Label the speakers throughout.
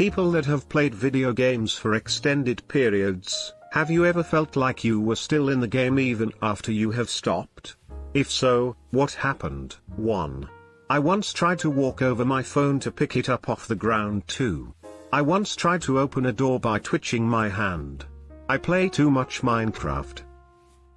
Speaker 1: People that have played video games for extended periods, have you ever felt like you were still in the game even after you have stopped? If so, what happened? 1. I once tried to walk over my phone to pick it up off the ground. 2. I once tried to open a door by twitching my hand. I play too much Minecraft.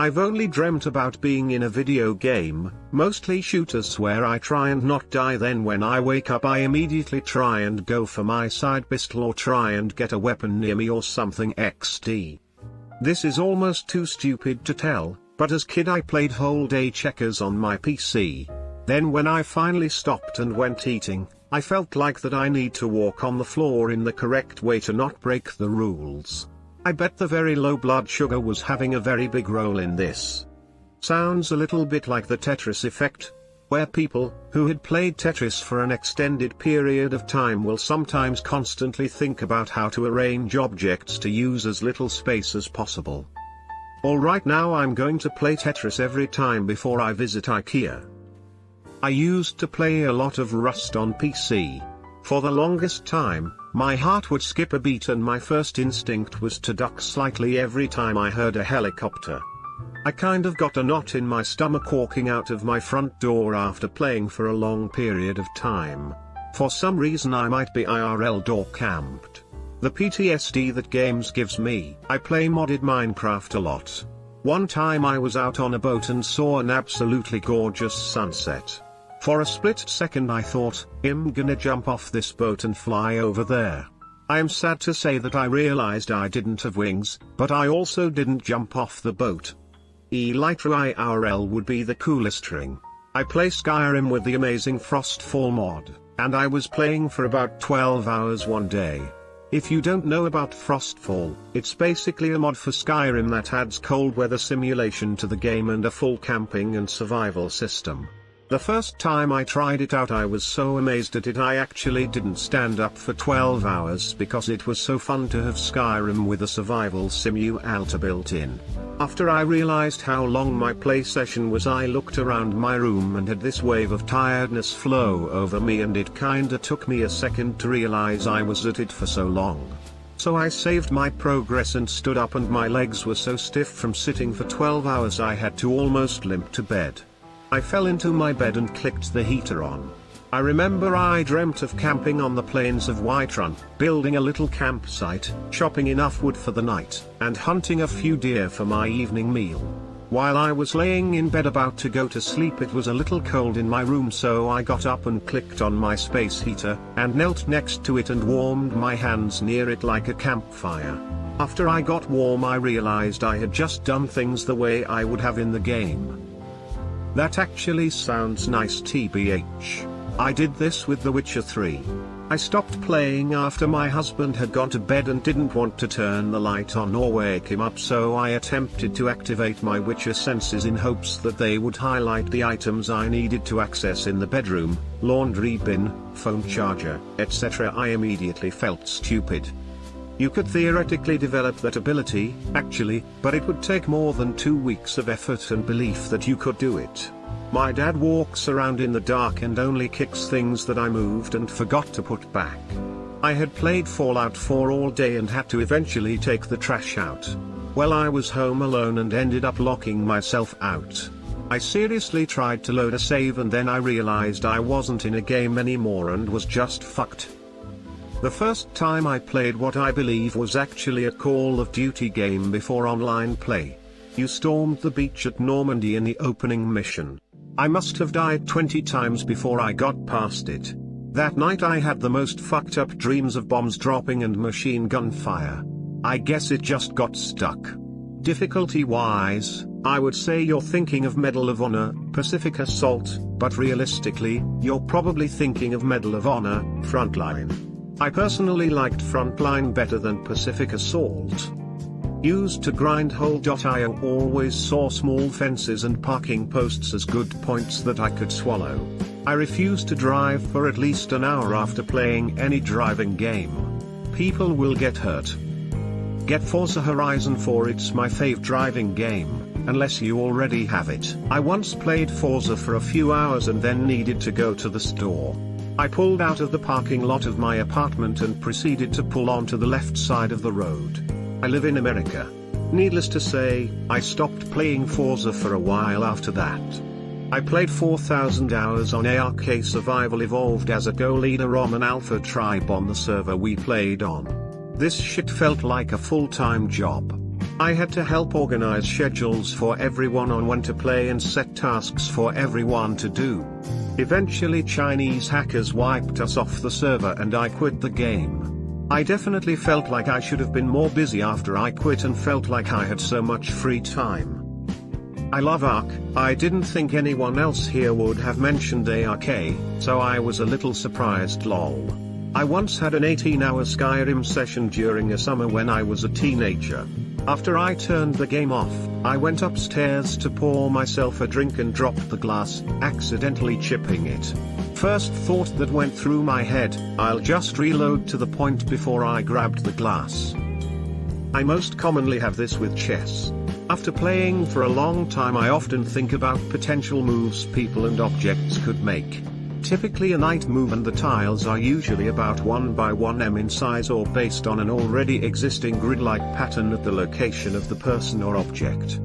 Speaker 1: I've only dreamt about being in a video game, mostly shooters where I try and not die, then when I wake up I immediately try and go for my side pistol or try and get a weapon near me or something XD. This is almost too stupid to tell, but as kid I played whole day checkers on my PC. Then when I finally stopped and went eating, I felt like that I need to walk on the floor in the correct way to not break the rules. I bet the very low blood sugar was having a very big role in this. Sounds a little bit like the Tetris effect, where people who had played Tetris for an extended period of time will sometimes constantly think about how to arrange objects to use as little space as possible. Alright, now I'm going to play Tetris every time before I visit IKEA. I used to play a lot of Rust on PC. For the longest time, my heart would skip a beat and my first instinct was to duck slightly every time I heard a helicopter. I kind of got a knot in my stomach walking out of my front door after playing for a long period of time. For some reason I might be IRL door camped. The PTSD that games gives me. I play modded Minecraft a lot. One time I was out on a boat and saw an absolutely gorgeous sunset. For a split second I thought, I'm gonna jump off this boat and fly over there. I am sad to say that I realized I didn't have wings, but I also didn't jump off the boat. Elytra IRL would be the coolest ring. I play Skyrim with the amazing Frostfall mod, and I was playing for about 12 hours one day. If you don't know about Frostfall, it's basically a mod for Skyrim that adds cold weather simulation to the game and a full camping and survival system. The first time I tried it out I was so amazed at it I actually didn't stand up for 12 hours because it was so fun to have Skyrim with a survival simulator built in. After I realized how long my play session was I looked around my room and had this wave of tiredness flow over me, and it kinda took me a second to realize I was at it for so long. So I saved my progress and stood up, and my legs were so stiff from sitting for 12 hours I had to almost limp to bed. I fell into my bed and clicked the heater on. I remember I dreamt of camping on the plains of Whiterun, building a little campsite, chopping enough wood for the night, and hunting a few deer for my evening meal. While I was laying in bed about to go to sleep, it was a little cold in my room, so I got up and clicked on my space heater, and knelt next to it and warmed my hands near it like a campfire. After I got warm I realized I had just done things the way I would have in the game. That actually sounds nice, TBH. I did this with The Witcher 3. I stopped playing after my husband had gone to bed and didn't want to turn the light on or wake him up, so I attempted to activate my Witcher senses in hopes that they would highlight the items I needed to access in the bedroom, laundry bin, phone charger, etc. I immediately felt stupid. You could theoretically develop that ability, actually, but it would take more than 2 weeks of effort and belief that you could do it. My dad walks around in the dark and only kicks things that I moved and forgot to put back. I had played Fallout 4 all day and had to eventually take the trash out. Well, I was home alone and ended up locking myself out. I seriously tried to load a save and then I realized I wasn't in a game anymore and was just fucked. The first time I played what I believe was actually a Call of Duty game before online play. You stormed the beach at Normandy in the opening mission. I must have died 20 times before I got past it. That night I had the most fucked up dreams of bombs dropping and machine gun fire. I guess it just got stuck. Difficulty wise, I would say you're thinking of Medal of Honor, Pacific Assault, but realistically, you're probably thinking of Medal of Honor, Frontline. I personally liked Frontline better than Pacific Assault. Used to grind hole.io, always saw small fences and parking posts as good points that I could swallow. I refuse to drive for at least an hour after playing any driving game. People will get hurt. Get Forza Horizon 4, it's my fave driving game, unless you already have it. I once played Forza for a few hours and then needed to go to the store. I pulled out of the parking lot of my apartment and proceeded to pull onto the left side of the road. I live in America. Needless to say, I stopped playing Forza for a while after that. I played 4,000 hours on ARK Survival Evolved as a go-leader on an alpha tribe on the server we played on. This shit felt like a full-time job. I had to help organize schedules for everyone on when to play and set tasks for everyone to do. Eventually Chinese hackers wiped us off the server and I quit the game. I definitely felt like I should have been more busy after I quit and felt like I had so much free time. I love ARK. I didn't think anyone else here would have mentioned ARK, so I was a little surprised lol. I once had an 18-hour Skyrim session during a summer when I was a teenager. After I turned the game off, I went upstairs to pour myself a drink and dropped the glass, accidentally chipping it. First thought that went through my head, I'll just reload to the point before I grabbed the glass. I most commonly have this with chess. After playing for a long time I often think about potential moves people and objects could make. Typically a knight move and the tiles are usually about 1 by 1 m in size or based on an already existing grid-like pattern at the location of the person or object.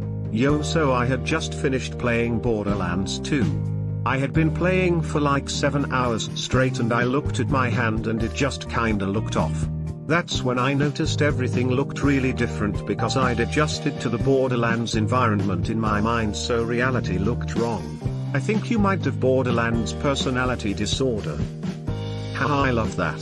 Speaker 1: So I had just finished playing Borderlands 2. I had been playing for like 7 hours straight and I looked at my hand and it just kinda looked off. That's when I noticed everything looked really different because I'd adjusted to the Borderlands environment in my mind so reality looked wrong. I think you might have Borderlands personality disorder. Haha, I love that.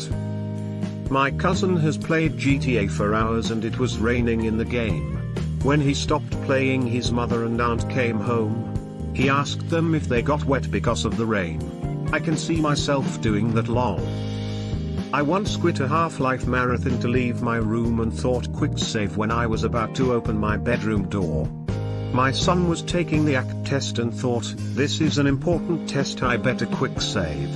Speaker 1: My cousin has played GTA for hours and it was raining in the game. When he stopped playing his mother and aunt came home. He asked them if they got wet because of the rain. I can see myself doing that lol. I once quit a Half-Life marathon to leave my room and thought quick save when I was about to open my bedroom door. My son was taking the ACT test and thought, this is an important test, I better quick save.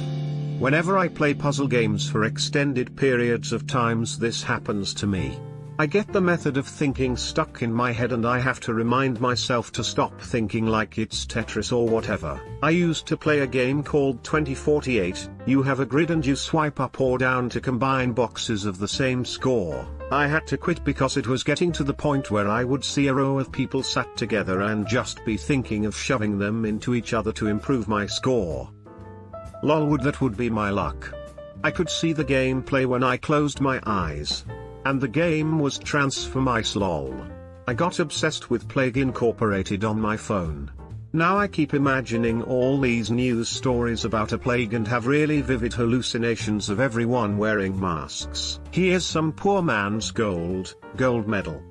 Speaker 1: Whenever I play puzzle games for extended periods of times this happens to me. I get the method of thinking stuck in my head and I have to remind myself to stop thinking like it's Tetris or whatever. I used to play a game called 2048, you have a grid and you swipe up or down to combine boxes of the same score. I had to quit because it was getting to the point where I would see a row of people sat together and just be thinking of shoving them into each other to improve my score. Lol, that would be my luck. I could see the gameplay when I closed my eyes. And the game was Transform Ice lol. I got obsessed with Plague Incorporated on my phone. Now I keep imagining all these news stories about a plague and have really vivid hallucinations of everyone wearing masks. Here's some poor man's gold medal.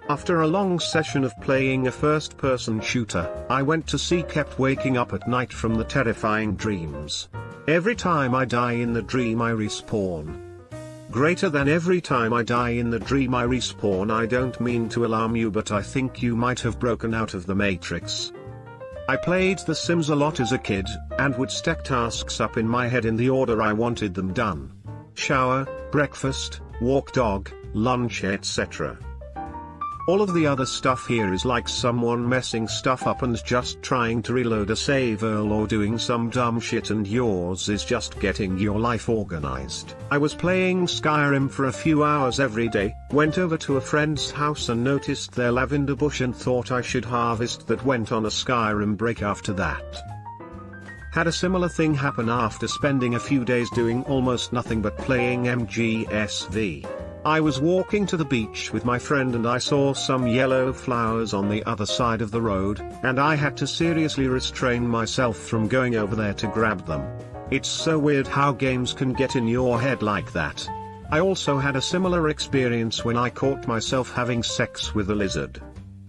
Speaker 1: After a long session of playing a first-person shooter, I went to see kept waking up at night from the terrifying dreams. Every time I die in the dream I respawn. Greater than every time I die in the dream I respawn. I don't mean to alarm you, but I think you might have broken out of the Matrix. I played The Sims a lot as a kid, and would stack tasks up in my head in the order I wanted them done. Shower, breakfast, walk dog, lunch, etc. All of the other stuff here is like someone messing stuff up and just trying to reload a save or doing some dumb shit, and yours is just getting your life organized. I was playing Skyrim for a few hours every day, went over to a friend's house and noticed their lavender bush and thought I should harvest that, went on a Skyrim break after that. Had a similar thing happen after spending a few days doing almost nothing but playing MGSV. I was walking to the beach with my friend and I saw some yellow flowers on the other side of the road, and I had to seriously restrain myself from going over there to grab them. It's so weird how games can get in your head like that. I also had a similar experience when I caught myself having sex with a lizard.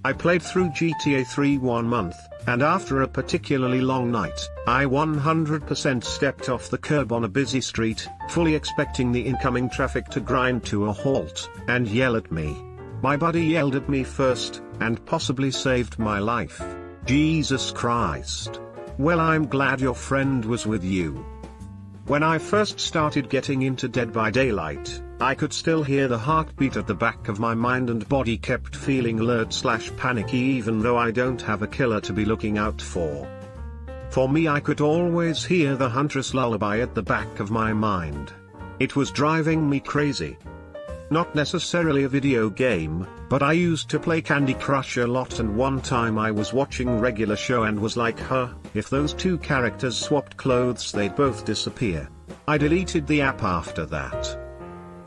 Speaker 1: I played through GTA 3 1 month, and after a particularly long night, I 100% stepped off the curb on a busy street, fully expecting the incoming traffic to grind to a halt, and yell at me. My buddy yelled at me first, and possibly saved my life. Jesus Christ. Well, I'm glad your friend was with you. When I first started getting into Dead by Daylight, I could still hear the heartbeat at the back of my mind and body kept feeling alert/panicky even though I don't have a killer to be looking out for. For me, I could always hear the huntress lullaby at the back of my mind. It was driving me crazy. Not necessarily a video game, but I used to play Candy Crush a lot, and one time I was watching regular show and was like, if those two characters swapped clothes they'd both disappear. I deleted the app after that.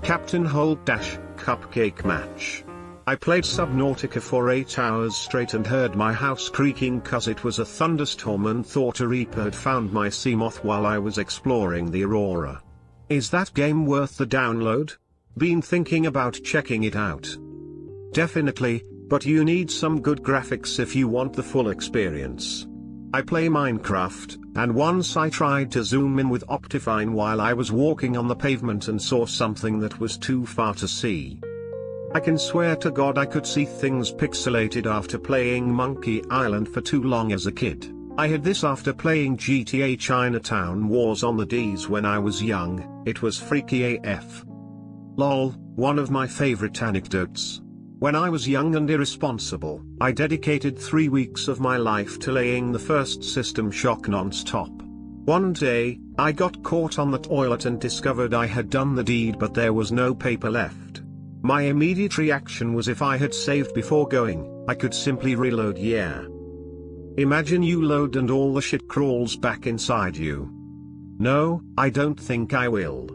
Speaker 1: Captain Holt - Cupcake Match. I played Subnautica for 8 hours straight and heard my house creaking cause it was a thunderstorm and thought a reaper had found my Seamoth while I was exploring the Aurora. Is that game worth the download? Been thinking about checking it out. Definitely, but you need some good graphics if you want the full experience. I play Minecraft, and once I tried to zoom in with Optifine while I was walking on the pavement and saw something that was too far to see. I can swear to God I could see things pixelated after playing Monkey Island for too long as a kid. I had this after playing GTA Chinatown Wars on the Ds when I was young. It was freaky AF. Lol, one of my favorite anecdotes. When I was young and irresponsible, I dedicated 3 weeks of my life to laying the first System Shock non-stop. One day, I got caught on the toilet and discovered I had done the deed, but there was no paper left. My immediate reaction was if I had saved before going, I could simply reload. Yeah. Imagine you load and all the shit crawls back inside you. No, I don't think I will.